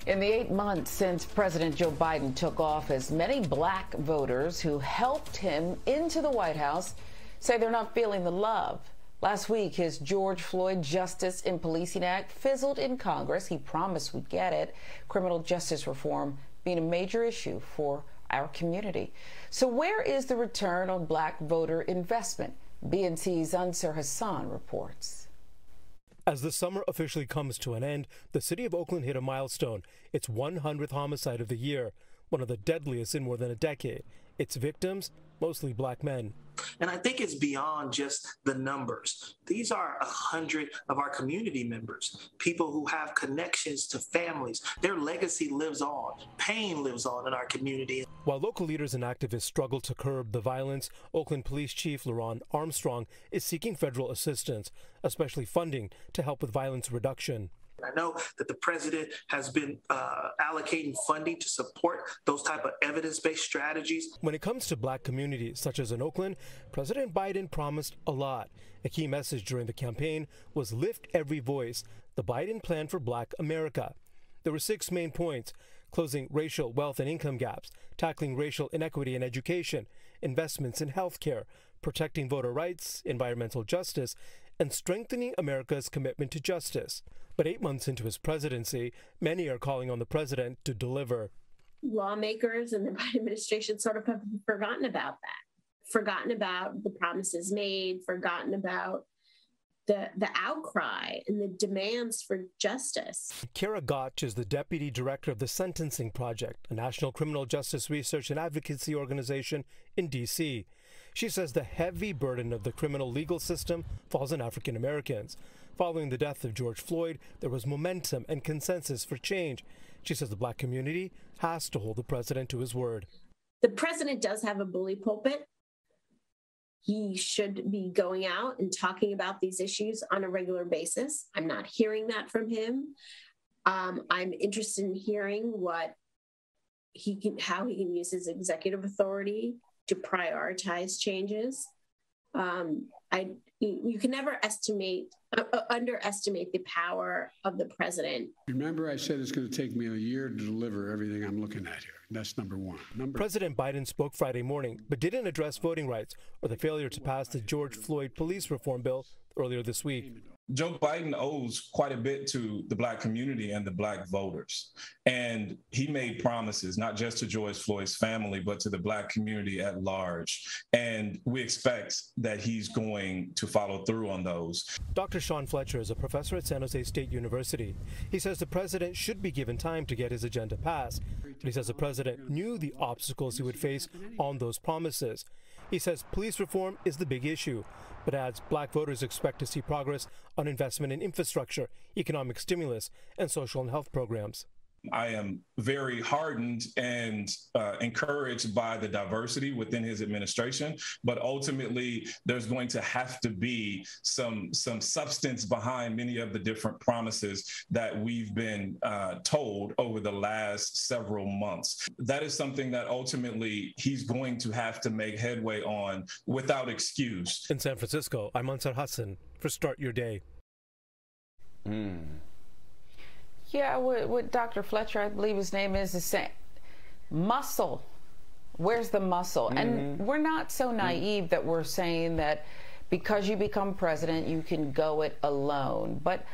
In the 8 months since President Joe Biden took office, many black voters who helped him into the White House say they're not feeling the love. Last week, his George Floyd Justice in Policing Act fizzled in Congress. He promised we'd get it. Criminal justice reform being a major issue for our community. So where is the return on black voter investment? BNC's Anser Hassan reports. As the summer officially comes to an end, the city of Oakland hit a milestone. Its 100th homicide of the year, one of the deadliest in more than a decade. Its victims, mostly black men. And I think it's beyond just the numbers. These are 100 of our community members, people who have connections to families. Their legacy lives on. Pain lives on in our community. While local leaders and activists struggle to curb the violence, Oakland Police Chief LaRon Armstrong is seeking federal assistance, especially funding to help with violence reduction. I know that the president has been allocating funding to support those type of evidence-based strategies. When it comes to black communities, such as in Oakland, President Biden promised a lot. A key message during the campaign was lift every voice, the Biden plan for Black America. There were 6 main points: closing racial, wealth, and income gaps, tackling racial inequity in education, investments in health care, protecting voter rights, environmental justice, and strengthening America's commitment to justice. But 8 months into his presidency, many are calling on the president to deliver. Lawmakers and the Biden administration sort of have forgotten about that, forgotten about the promises made, forgotten about the outcry and the demands for justice. Kara Gotch is the deputy director of the Sentencing Project, a national criminal justice research and advocacy organization in D.C. She says the heavy burden of the criminal legal system falls on African Americans. Following the death of George Floyd, there was momentum and consensus for change. She says the black community has to hold the president to his word. The president does have a bully pulpit. He should be going out and talking about these issues on a regular basis. I'm not hearing that from him. I'm interested in hearing how he can use his executive authority to prioritize changes. You can never underestimate the power of the president. Remember, I said it's going to take me a year to deliver everything I'm looking at here. That's number one. President Biden spoke Friday morning, but didn't address voting rights or the failure to pass the George Floyd police reform bill earlier this week. Joe Biden owes quite a bit to the black community and the black voters. And he made promises, not just to George Floyd's family, but to the black community at large. And we expect that he's going to follow through on those. Dr. Sean Fletcher is a professor at San Jose State University. He says the president should be given time to get his agenda passed. But he says the president knew the obstacles he would face on those promises. He says police reform is the big issue, but adds black voters expect to see progress on investment in infrastructure, economic stimulus, and social and health programs. I am very heartened and encouraged by the diversity within his administration, but ultimately there's going to have to be some substance behind many of the different promises that we've been told over the last several months. That is something that ultimately he's going to have to make headway on without excuse. In San Francisco, I'm Anser Hassan for Start Your Day. Yeah, what Dr. Fletcher, I believe his name is the same. Muscle. Where's the muscle? And we're not so naive that we're saying that because you become president, you can go it alone. But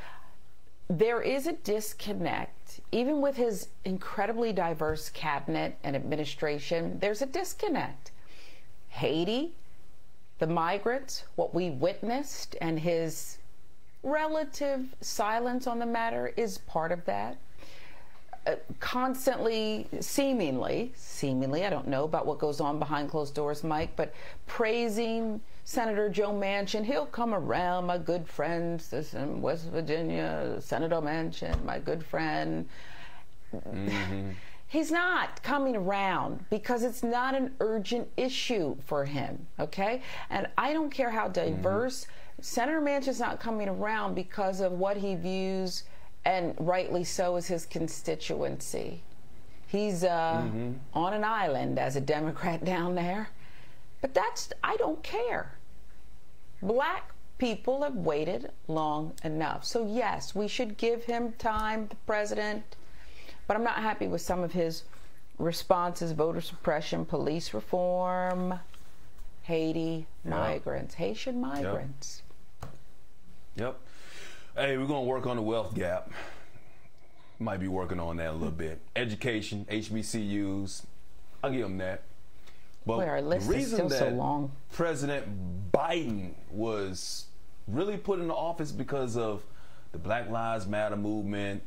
there is a disconnect. Even with his incredibly diverse cabinet and administration, there's a disconnect. Haiti, the migrants, what we witnessed, and his relative silence on the matter is part of that. Constantly, seemingly, I don't know about what goes on behind closed doors, Mike, but praising Senator Joe Manchin. He'll come around, my good friend, this in West Virginia, Senator Manchin, my good friend. He's not coming around because it's not an urgent issue for him, okay? And I don't care how diverse, Senator Manchin's not coming around because of what he views, and rightly so, as his constituency. He's on an island as a Democrat down there. But I don't care. Black people have waited long enough. So yes, we should give him time, the president. but I'm not happy with some of his responses: voter suppression, police reform, Haiti migrants, Haitian migrants. Yep. Hey, we're going to work on the wealth gap. Might be working on that a little bit. Education, HBCUs, I'll give them that. But Boy, our list the is reason still that so long. President Biden was really put into office because of the Black Lives Matter movement,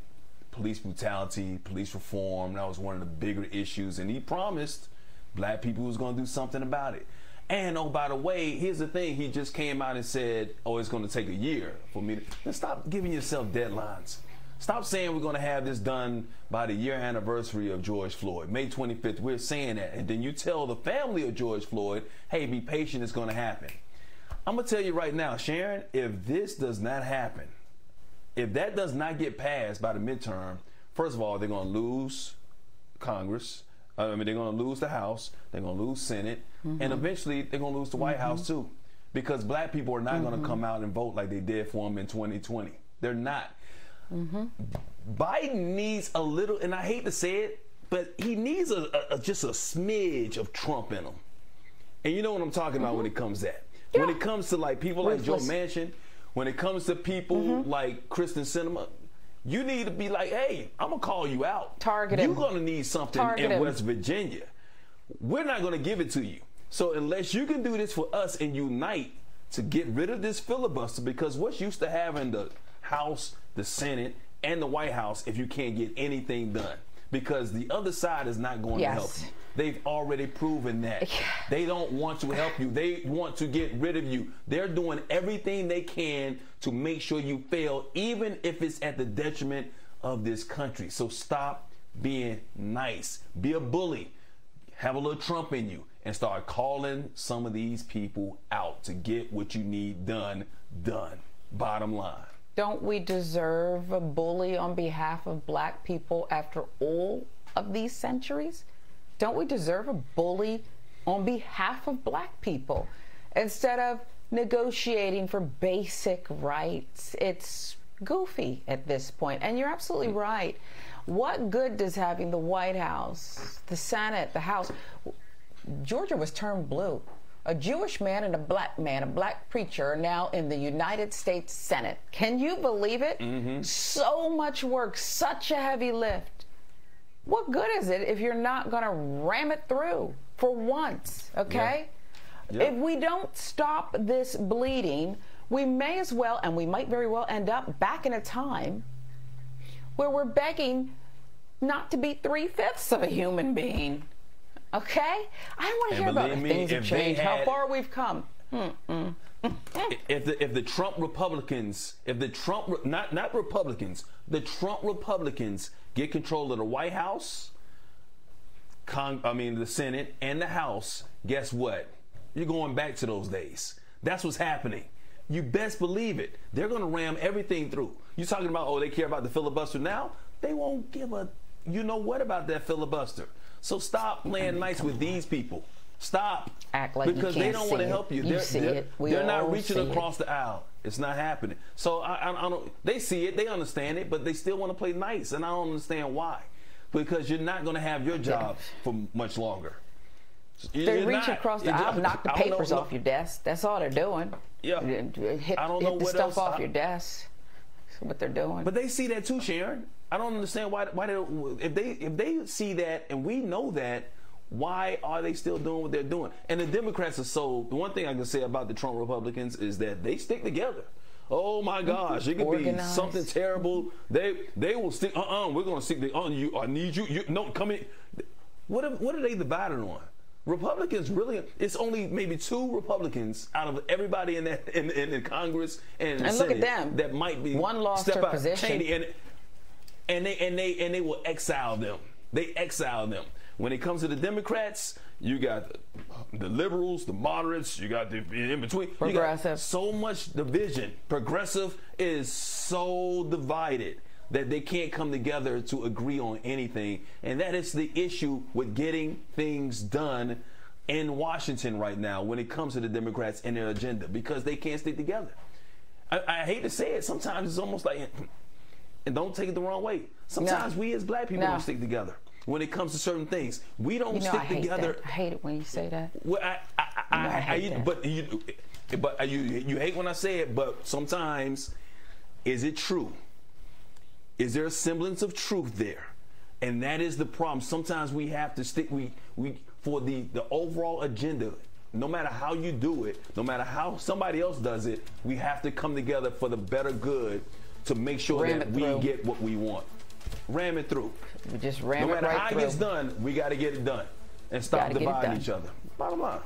police brutality, police reform. That was one of the bigger issues. And he promised black people was going to do something about it. And oh, by the way, here's the thing. He just came out and said, oh, it's going to take a year for me to... Then stop giving yourself deadlines. Stop saying we're going to have this done by the year anniversary of George Floyd, May 25th. We're saying that. And then you tell the family of George Floyd, hey, be patient, it's going to happen. I'm going to tell you right now, Sharon, if this does not happen, if that does not get passed by the midterm, first of all, they're going to lose Congress. They're going to lose the House. They're going to lose Senate. And eventually, they're going to lose the White House, too. Because black people are not going to come out and vote like they did for them in 2020. They're not. Biden needs a little, and I hate to say it, but he needs just a smidge of Trump in him. And you know what I'm talking about when it comes to that. Yeah. When it comes to like people like Joe Manchin, when it comes to people like Kristen Sinema, you need to be like, hey, I'm going to call you out. Target him. You're going to need something in West Virginia. We're not going to give it to you. So unless you can do this for us and unite to get rid of this filibuster, because what's used to having the House, the Senate, and the White House if you can't get anything done, because the other side is not going to help you. They've already proven that. They don't want to help you. They want to get rid of you. They're doing everything they can to make sure you fail, even if it's at the detriment of this country. So stop being nice. Be a bully. Have a little Trump in you and start calling some of these people out to get what you need done. Bottom line. Don't we deserve a bully on behalf of black people after all of these centuries? Don't we deserve a bully on behalf of black people instead of negotiating for basic rights? It's goofy at this point. And you're absolutely right. What good does having the White House, the Senate, the House? Georgia was turned blue. A Jewish man and a black preacher, are now in the United States Senate. Can you believe it? So much work, such a heavy lift. What good is it if you're not going to ram it through for once, okay? If we don't stop this bleeding, we may as well, and we might very well end up back in a time where we're begging not to be 3/5 of a human being. Okay? I don't want to hear about if things have changed, how far we've come. If the Trump Republicans, not Republicans, the Trump Republicans get control of the White House, the Senate and the House, guess what? You're going back to those days. That's what's happening. You best believe it. They're going to ram everything through. You're talking about, oh, they care about the filibuster now? They won't give a you know what about that filibuster. So stop playing nice with these people. Stop. Act like because you can't they don't want to help you. They're not reaching across the aisle. It's not happening. So I don't. They see it. They understand it, but they still want to play nice, and I don't understand why. Because you're not going to have your job for much longer. They reach across the aisle, knock the papers off your desk. That's all they're doing. Yeah. Hit the stuff off your desk. That's what they're doing. But they see that too, Sharon. I don't understand why if they see that and we know that, why are they still doing what they're doing? And the Democrats are so. The one thing I can say about the Trump Republicans is that they stick together. Oh my gosh, it could be something terrible. They will stick. We're going to stick on you. I need you. No, come in. What are they divided on? Republicans really? It's only maybe 2 Republicans out of everybody in Congress and the Senate look at them. That might be one lost her position. And they will exile them. They exile them. When it comes to the Democrats, you got the liberals, the moderates, you got the in between. Progressive. You got so much division. Progressive is so divided that they can't come together to agree on anything. And that is the issue with getting things done in Washington right now when it comes to the Democrats and their agenda, because they can't stick together. I hate to say it, sometimes it's almost like And don't take it the wrong way. Sometimes we as black people don't stick together when it comes to certain things. We don't stick together. I hate it when you say that. Well, I hate that. But you hate when I say it. But sometimes, is it true? Is there a semblance of truth there? And that is the problem. Sometimes we have to stick. We for the overall agenda. No matter how you do it, no matter how somebody else does it, we have to come together for the better good to make sure that we get what we want. Ram it through. We just ram it right through. No matter how it gets done, we got to get it done and stop dividing each other. Bottom line.